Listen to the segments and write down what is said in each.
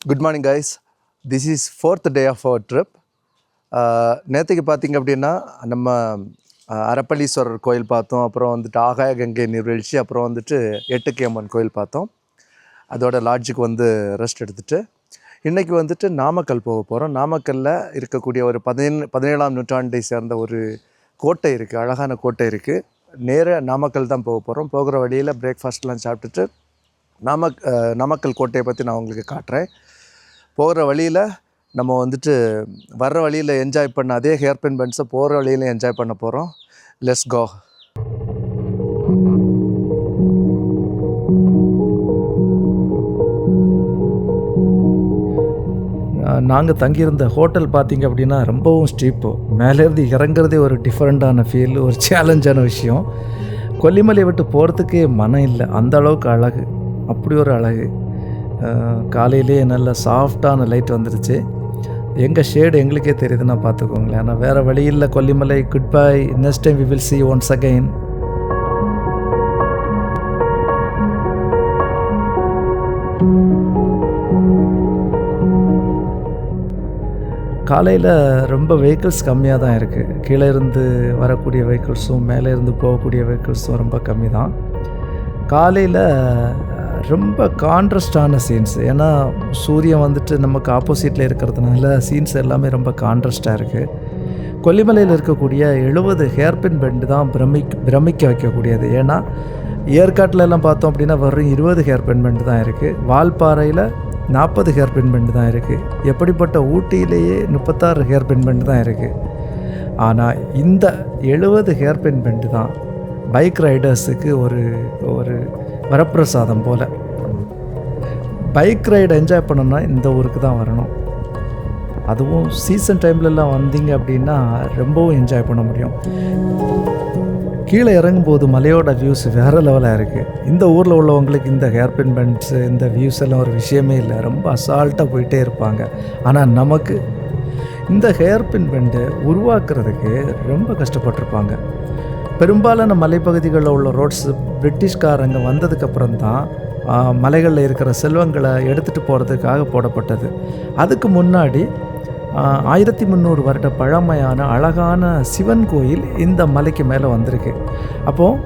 Good morning guys. This is 4th day of our trip. நேற்றுக்கு பார்த்திங்க அப்படின்னா நம்ம அரப்பளீஸ்வரர் கோயில் பார்த்தோம். அப்புறம் வந்துட்டு ஆகாய கங்கை நீர்வீழ்ச்சி, அப்புறம் வந்துட்டு எட்டுக்கியம்மன் கோயில் பார்த்தோம். அதோட லாட்ஜுக்கு வந்து ரெஸ்ட் எடுத்துகிட்டு இன்றைக்கி வந்துட்டு நாமக்கல் போக போகிறோம். நாமக்கல்லில் இருக்கக்கூடிய ஒரு 17ஆம் நூற்றாண்டை சேர்ந்த ஒரு கோட்டை இருக்குது, அழகான கோட்டை இருக்குது. நேராக நாமக்கல் தான் போக போகிறோம். போகிற வழியில் பிரேக்ஃபாஸ்ட்லாம் சாப்பிட்டுட்டு நாமக்கல் கோட்டையை பற்றி நான் உங்களுக்கு காட்டுறேன். போகிற வழியில் நம்ம வந்துட்டு வர்ற வழியில் என்ஜாய் பண்ண அதே ஹேர்பின் பென்ஸை போகிற வழியில் என்ஜாய் பண்ண போகிறோம். Let's go. நாங்கள் தங்கியிருந்த ஹோட்டல் பார்த்திங்க அப்படின்னா ரொம்பவும் ஸ்டீப்பு. மேலேருந்து இறங்குறதே ஒரு டிஃப்ரெண்ட்டான ஃபீல், ஒரு சேலஞ்சான விஷயம். கொல்லிமலையை விட்டு போகிறதுக்கே மனம் இல்லை, அந்த அளவுக்கு அழகு, அப்படி ஒரு அழகு. காலையிலே நல்ல சாஃப்டான லைட் வந்துடுச்சு. எங்கள் ஷேடு எங்களுக்கே தெரியுதுன்னா பார்த்துக்கோங்களேன். ஆனால் வேறு வழியில் Kollimalai. Goodbye. Next time we will see you once again. காலையில் ரொம்ப வெஹிக்கிள்ஸ் கம்மியாக தான் இருக்குது. கீழே இருந்து வரக்கூடிய வெஹிக்கிள்ஸும் மேலே இருந்து போகக்கூடிய வெஹிக்கிள்ஸும் ரொம்ப கம்மி தான். காலையில் ரொம்ப கான்ட்ராஸ்டான சீன்ஸ். ஏன்னா சூரியன் வந்துட்டு நமக்கு ஆப்போசிட்டில் இருக்கிறதுனால சீன்ஸ் எல்லாமே ரொம்ப கான்ட்ராஸ்டாக இருக்குது. கொல்லிமலையில் இருக்கக்கூடிய 70 ஹேர்பின் பெண்டு தான் பிரமிக்க வைக்கக்கூடியது. ஏன்னா ஏற்காட்டில் எல்லாம் பார்த்தோம் அப்படின்னா வெறும் 20 ஹேர்பின் பெண்டு தான் இருக்குது. வால்பாறையில் 40 ஹேர்பின் பெண்டு தான் இருக்குது. எப்படிப்பட்ட ஊட்டியிலேயே 36 ஹேர்பின் பெண்டு தான் இருக்குது. ஆனால் இந்த 70 ஹேர்பின் பெண்டு தான் பைக் ரைடர்ஸுக்கு ஒரு வரப்பிரசாதம் போல். பைக் ரைடு என்ஜாய் பண்ணணுன்னா இந்த ஊருக்கு தான் வரணும். அதுவும் சீசன் டைம்லலாம் வந்தீங்க அப்படின்னா ரொம்பவும் என்ஜாய் பண்ண முடியும். கீழே இறங்கும்போது மலையோட வியூஸ் வேறு லெவலாக இருக்குது. இந்த ஊரில் உள்ளவங்களுக்கு இந்த ஹேர்பின் பெண்ட்ஸு, இந்த வியூஸ் எல்லாம் ஒரு விஷயமே இல்லை. ரொம்ப அசால்ட்டாக போயிட்டே இருப்பாங்க. ஆனால் நமக்கு இந்த ஹேர்பின் பெண்டை உருவாக்குறதுக்கு ரொம்ப கஷ்டப்பட்டிருப்பாங்க. பெரும்பாலான மலைப்பகுதிகளில் உள்ள ரோட்ஸ் பிரிட்டிஷ்காரங்க வந்ததுக்கப்புறம் தான் மலைகளில் இருக்கிற செல்வங்களை எடுத்துகிட்டு போகிறதுக்காக போடப்பட்டது. அதுக்கு முன்னாடி 1300 வருட பழமையான அழகான சிவன் கோயில் இந்த மலைக்கு மேலே வந்திருக்கு. அப்போது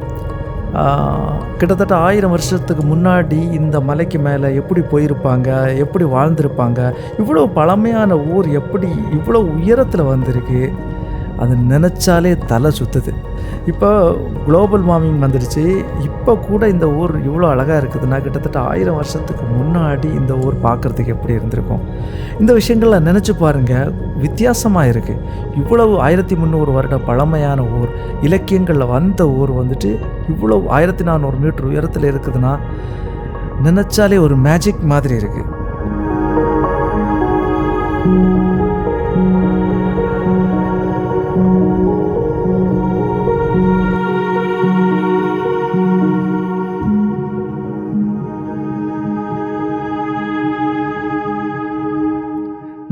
கிட்டத்தட்ட 1000 வருஷத்துக்கு முன்னாடி இந்த மலைக்கு மேலே எப்படி போயிருப்பாங்க, எப்படி வாழ்ந்திருப்பாங்க, இவ்வளோ பழமையான ஊர் எப்படி இவ்வளோ உயரத்தில் வந்திருக்கு, அது நினச்சாலே தலை சுற்றுது. இப்போ குளோபல் வார்மிங் வந்துடுச்சு. இப்போ கூட இந்த ஊர் இவ்வளோ அழகாக இருக்குதுன்னா கிட்டத்தட்ட 1000 வருஷத்துக்கு முன்னாடி இந்த ஊர் பார்க்குறதுக்கு எப்படி இருந்திருக்கும். இந்த விஷயங்கள்லாம் நினச்சி பாருங்கள், வித்தியாசமாக இருக்குது. இவ்வளவு 1300 வருட பழமையான ஊர், இலக்கியங்களில் வந்த ஊர் வந்துட்டு இவ்வளோ 1400 மீட்டர் உயரத்தில் இருக்குதுன்னா நினச்சாலே ஒரு மேஜிக் மாதிரி இருக்குது.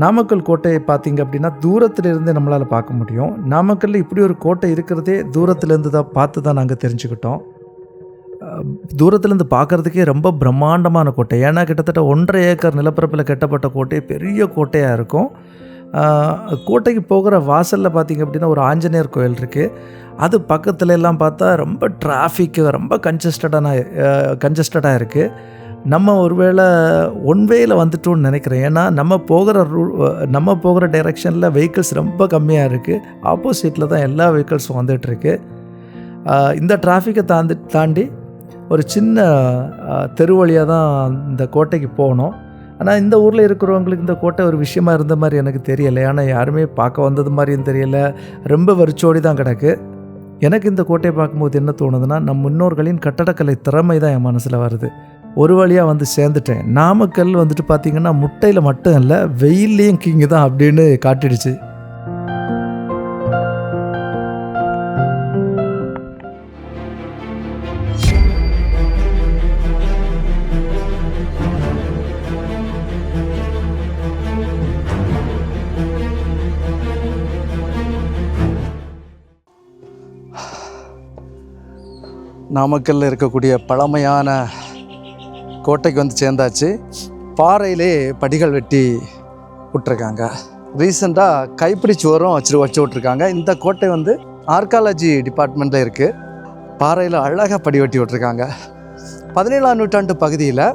நாமக்கல் கோட்டையை பார்த்திங்க அப்படின்னா தூரத்துலேருந்து நம்மளால் பார்க்க முடியும். நாமக்கல்லில் இப்படி ஒரு கோட்டை இருக்கிறதே தூரத்துலேருந்து தான் பார்த்து தான் நாங்கள் தெரிஞ்சுக்கிட்டோம். தூரத்துலேருந்து பார்க்குறதுக்கே ரொம்ப பிரம்மாண்டமான கோட்டை. ஏன்னா கிட்டத்தட்ட 1.5 ஏக்கர் நிலப்பரப்பில் கட்டப்பட்ட கோட்டை, பெரிய கோட்டையாக இருக்கும். கோட்டைக்கு போகிற வாசலில் பார்த்திங்க அப்படின்னா ஒரு ஆஞ்சநேயர் கோயில் இருக்குது. அது பக்கத்துல எல்லாம் பார்த்தா ரொம்ப டிராஃபிக்கு, ரொம்ப கன்ஜஸ்டடாக இருக்குது. நம்ம ஒருவேளை ஒன்வேயில் வந்துட்டோன்னு நினைக்கிறேன். ஏன்னா நம்ம போகிற டைரெக்ஷனில் வெஹிக்கிள்ஸ் ரொம்ப கம்மியாக இருக்குது. ஆப்போசிட்டில் தான் எல்லா வெஹிக்கிள்ஸும் வந்துட்டுருக்கு. இந்த டிராஃபிக்கை தாண்டி ஒரு சின்ன தெரு வழியாக தான் இந்த கோட்டைக்கு போகணும். ஆனால் இந்த ஊரில் இருக்கிறவங்களுக்கு இந்த கோட்டை ஒரு விஷயமா இருந்த மாதிரி எனக்கு தெரியலை. ஆனால் யாருமே பார்க்க வந்தது மாதிரியும் தெரியலை. ரொம்ப வெறிச்சோடி தான் கிடக்கு. எனக்கு இந்த கோட்டையை பார்க்கும்போது என்ன தோணுதுன்னா, நம் முன்னோர்களின் கட்டடக்கலை திறமை தான் என் மனசில் வருது. ஒரு வழியாக வந்து சேர்ந்துட்டேன். நாமக்கல் வந்துட்டு பார்த்திங்கன்னா முட்டையில் மட்டும் இல்லை, வெயில்லையும் கிங்கு தான் அப்படின்னு காட்டிடுச்சு. நாமக்கல்லில் இருக்கக்கூடிய பழமையான கோட்டைக்கு வந்து சேர்ந்தாச்சு. பாறையிலே படிகள் வெட்டி விட்ருக்காங்க. ரீசெண்டாக கைப்பிடி சுவரும் வச்சு விட்ருக்காங்க. இந்த கோட்டை வந்து ஆர்காலஜி டிபார்ட்மெண்ட்டில் இருக்குது. பாறையில் அழகாக படி வெட்டி விட்ருக்காங்க. 17ஆம் நூற்றாண்டு பகுதியில்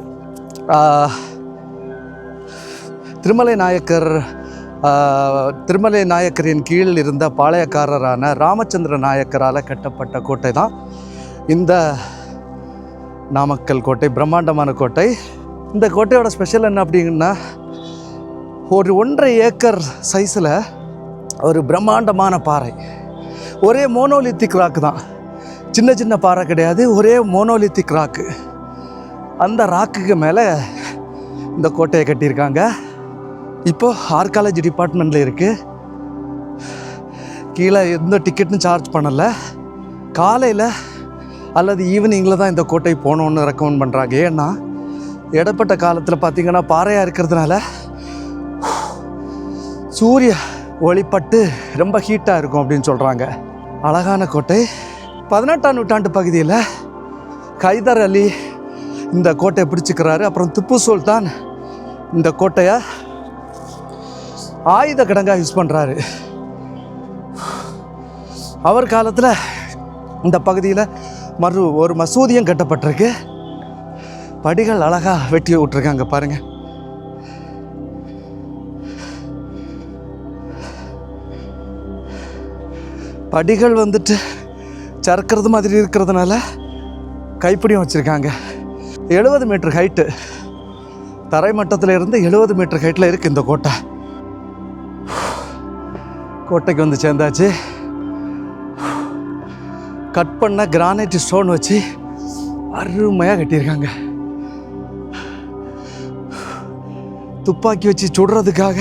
திருமலை நாயக்கரின் கீழ் இருந்த பாளையக்காரரான ராமச்சந்திர நாயக்கரால் கட்டப்பட்ட கோட்டை தான் இந்த நாமக்கல் கோட்டை. பிரம்மாண்டமான கோட்டை. இந்த கோட்டையோட ஸ்பெஷல் என்ன அப்படின்னா, ஒரு 1.5 ஏக்கர் சைஸில் ஒரு பிரம்மாண்டமான பாறை. ஒரே மோனோலித்திக் ராக்கு தான், சின்ன சின்ன பாறை கிடையாது, ஒரே மோனோலித்திக் ராக்கு. அந்த ராக்குக்கு மேலே இந்த கோட்டையை கட்டியிருக்காங்க. இப்போது ஆர்காலஜி டிபார்ட்மெண்ட்டில் இருக்குது. கீழே எந்த டிக்கெட்டும் சார்ஜ் பண்ணலை. காலையில் அல்லது ஈவினிங்கில் தான் இந்த கோட்டை போகணுன்னு ரெக்கமெண்ட் பண்ணுறாங்க. ஏன்னா இடப்பட்ட காலத்தில் பார்த்திங்கன்னா பாறையாக இருக்கிறதுனால சூரிய ஒளிப்பட்டு ரொம்ப ஹீட்டாக இருக்கும் அப்படின்னு சொல்கிறாங்க. அழகான கோட்டை. 18ஆம் நூற்றாண்டு பகுதியில் ஹைதர் அலி இந்த கோட்டையை பிடிச்சிக்கிறாரு. அப்புறம் திப்பு சுல்தான் இந்த கோட்டையை ஆயுத கிடங்காக யூஸ் பண்ணுறாரு. அவர் காலத்தில் இந்த பகுதியில் ஒரு மசூதியும் கட்டப்பட்டிருக்கு. படிகள் அழகாக வெட்டி விட்ருக்காங்க பாருங்கள். படிகள் வந்துட்டு சறுக்கிறது மாதிரி இருக்கிறதுனால கைப்பிடியும் வச்சுருக்காங்க. 70 மீட்டர் ஹைட்டு, தரை மட்டத்தில் இருந்து 70 மீட்டர் ஹைட்டில் இருக்குது இந்த கோட்டை. கோட்டைக்கு வந்து சேர்ந்தாச்சு. கட் பண்ண கிரானைட் ஸ்டோன் வச்சு அருமையாக கட்டியிருக்காங்க. துப்பாக்கி வச்சு சுடுறதுக்காக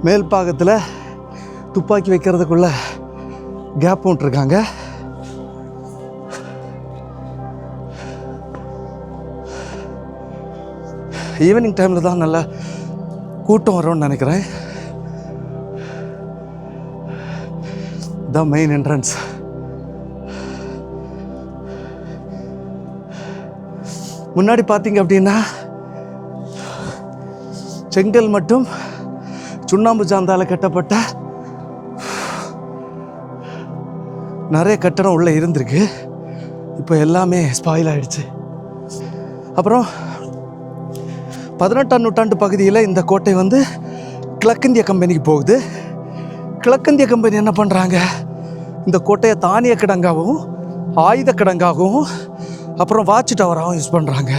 மேல் பாகத்தில் துப்பாக்கி வைக்கிறதுக்குள்ள கேப் விட்டுருக்காங்க. ஈவினிங் டைமில் தான் நல்லா கூட்டம் வரும்னு நினைக்கிறேன். The main entrance. முன்னாடி பார்த்தீங்க அப்படின்னா செங்கல் மட்டும் சுண்ணாம்பு சாந்தால் கட்டப்பட்ட நிறைய கட்டடம் உள்ளே இருந்திருக்கு. இப்போ எல்லாமே ஸ்பாயில் ஆகிடுச்சு. அப்புறம் 18ஆம் நூற்றாண்டு பகுதியில் இந்த கோட்டை வந்து கிழக்கிந்திய கம்பெனிக்கு போகுது. கிழக்கிந்திய கம்பெனி என்ன பண்ணுறாங்க, இந்த கோட்டையை தானிய கிடங்காகவும் ஆயுத கிடங்காகவும் அப்புறம் வாட்ச் டவராகவும் யூஸ் பண்ணுறாங்க.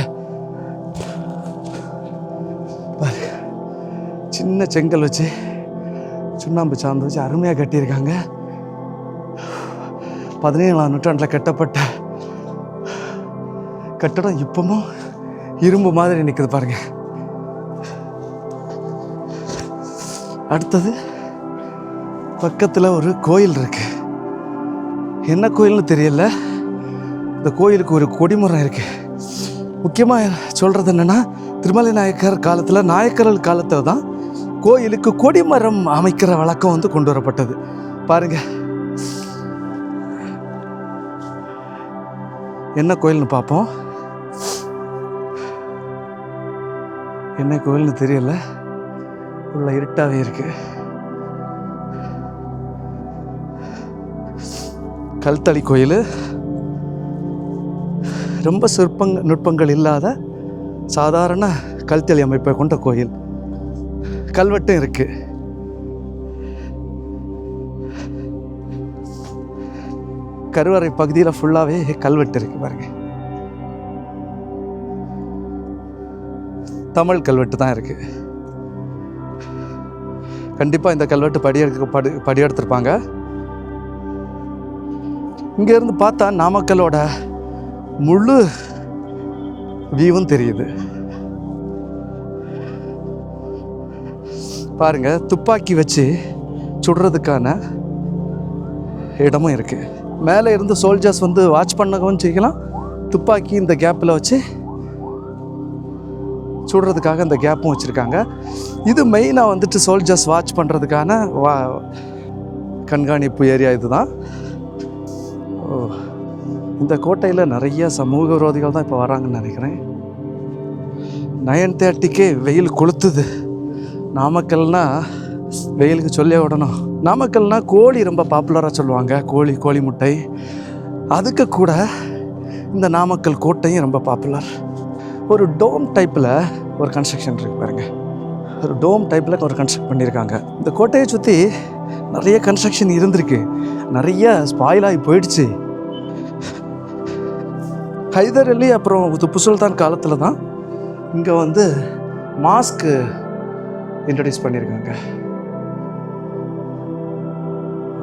சின்ன செங்கல் வச்சு சுண்ணாம்பு சாந்து வச்சு அருமையாக கட்டியிருக்காங்க. 17ஆம் நூற்றாண்டில் கட்டப்பட்ட கட்டடம் இப்பவும் இரும்பு மாதிரி நிற்குது பாருங்க. அடுத்தது பக்கத்தில் ஒரு கோயில் இருக்கு. என்ன கோயில்னு தெரியல. இந்த கோயிலுக்கு ஒரு கொடிமரம் இருக்கு. முக்கியமாக சொல்கிறது என்னென்னா, திருமலை நாயக்கர் காலத்தில், நாயக்கர்கள் காலத்தில் தான் கோயிலுக்கு கொடிமரம் அமைக்கிற வழக்கம் வந்து கொண்டு வரப்பட்டது. பாருங்க, என்ன கோயில்னு பார்ப்போம். என்ன கோயில்னு தெரியல, உள்ள இருட்டாகவே இருக்கு. கல்தளி கோயில். ரொம்ப நுட்பங்கள் இல்லாத சாதாரண கல்தளி அமைப்பை கொண்ட கோயில். கல்வெட்டும் இருக்கு. கருவறை பகுதியில் ஃபுல்லாகவே கல்வெட்டு இருக்கு பாருங்க. தமிழ் கல்வெட்டு தான் இருக்கு. கண்டிப்பாக இந்த கல்வெட்டு படி எடுத்திருப்பாங்க. இங்கேருந்து பார்த்தா நாமக்கலோட முழு வியூவும் தெரியுது. பாருங்க, துப்பாக்கி வச்சு சுடுறதுக்கான இடமும் இருக்குது. மேலே இருந்து சோல்ஜர்ஸ் வந்து வாட்ச் பண்ணவும் செய்யலாம். துப்பாக்கி இந்த கேப்பில் வச்சு சுடுறதுக்காக இந்த கேப்பும் வச்சுருக்காங்க. இது மெயினாக வந்துட்டு சோல்ஜர்ஸ் வாட்ச் பண்ணுறதுக்கான கண்காணிப்பு ஏரியா இது தான். இந்த கோட்டையில் நிறைய சமூக விரோதிகள் தான் இப்போ வராங்கன்னு நினைக்கிறேன். 9:30க்கே வெயில் கொளுத்துது. நாமக்கல்னா வெயிலுக்கு சொல்லியே விடணும். நாமக்கல்னா கோழி ரொம்ப பாப்புலராக சொல்லுவாங்க. கோழி முட்டை. அதுக்கு கூட இந்த நாமக்கல் கோட்டையும் ரொம்ப பாப்புலர். ஒரு டோம் டைப்பில் ஒரு கன்ஸ்ட்ரக்ஷன் இருக்குது பாருங்கள். ஒரு டோம் டைப்பில் ஒரு கன்ஸ்ட்ரக்ட் பண்ணியிருக்காங்க. இந்த கோட்டையை சுற்றி நிறைய கன்ஸ்ட்ரக்ஷன் இருந்திருக்கு, நிறைய ஸ்பாயில் ஆகி போயிடுச்சு. ஹைதர் அலி அப்புறம் திப்பு சுல்தான் காலத்தில் தான் இங்கே வந்து மாஸ்க்கு இன்ட்ரடியூஸ் பண்ணியிருக்காங்க.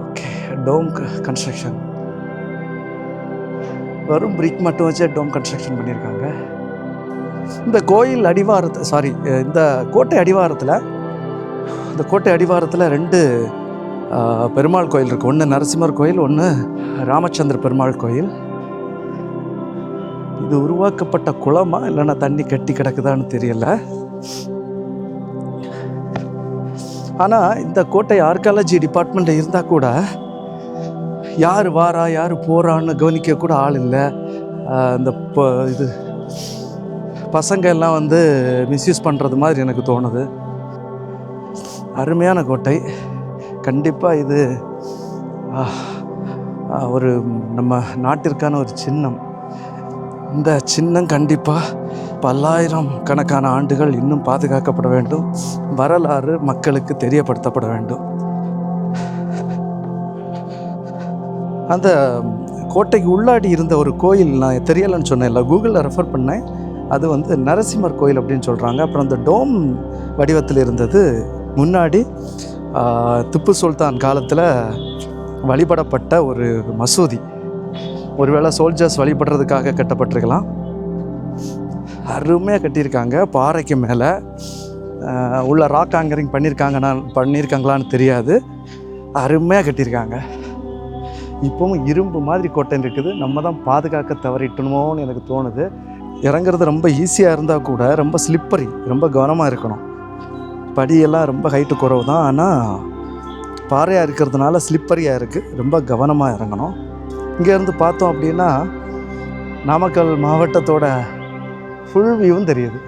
ஓகே, டோம் கன்ஸ்ட்ரக்ஷன் வெறும் பிரிக் மட்டும் வச்சு டோம் கன்ஸ்ட்ரக்ஷன் பண்ணியிருக்காங்க. இந்த கோயில் இந்த கோட்டை அடிவாரத்தில் 2 பெருமாள் கோயில் இருக்குது. ஒன்று நரசிம்மர் கோயில், ஒன்று ராமச்சந்திர பெருமாள் கோயில். இது உருவாக்கப்பட்ட குளமா இல்லைன்னா தண்ணி கட்டி கிடக்குதான்னு தெரியல. ஆனால் இந்த கோட்டை ஆர்காலஜி டிபார்ட்மெண்ட்டில் இருந்தால் கூட யார் வாரா யார் போகிறான்னு கவனிக்க கூட ஆள் இல்லை. இந்த பசங்க எல்லாம் வந்து மிஸ்யூஸ் பண்ணுறது மாதிரி எனக்கு தோணுது. அருமையான கோட்டை. கண்டிப்பாக இது ஒரு நம்ம நாட்டிற்கான ஒரு சின்னம். இந்த சின்னம் கண்டிப்பாக பல்லாயிரம் கணக்கான ஆண்டுகள் இன்னும் பாதுகாக்கப்பட வேண்டும். வரலாறு மக்களுக்கு தெரியப்படுத்தப்பட வேண்டும். அந்த கோட்டைக்கு உள்ளாடி இருந்த ஒரு கோயில் நான் தெரியலைன்னு சொன்னேன்ல, கூகுளில் ரெஃபர் பண்ணேன். அது வந்து நரசிம்மர் கோயில் அப்படின்னு சொல்கிறாங்க. அப்புறம் அந்த டோம் வடிவத்தில் இருந்தது முன்னாடி திப்பு சுல்தான் காலத்தில் வழிபடப்பட்ட ஒரு மசூதி. ஒருவேளை சோல்ஜர்ஸ் வழிபடுறதுக்காக கட்டப்பட்டிருக்கலாம். அருமையாக கட்டியிருக்காங்க. பாறைக்கு மேலே உள்ள ராக் ஆங்கரிங் பண்ணியிருக்காங்களான்னு தெரியாது. அருமையாக கட்டியிருக்காங்க. இப்போவும் இரும்பு மாதிரி கோட்டை இருக்குது. நம்ம தான் பாதுகாக்க தவறிட்டணுமோன்னு எனக்கு தோணுது. இறங்குறது ரொம்ப ஈஸியாக இருந்தால் கூட ரொம்ப ஸ்லிப்பரி, ரொம்ப கவனமாக இருக்கணும். படியெல்லாம் ரொம்ப ஹைட்டு குறவு தான், ஆனால் பாறையாக இருக்கிறதுனால ஸ்லிப்பரியாக இருக்குது. ரொம்ப கவனமாக இறங்கணும். இங்கேருந்து பார்த்தோம் அப்படின்னா நாமக்கல் மாவட்டத்தோட ஃபுல் வியூவும் தெரியுது.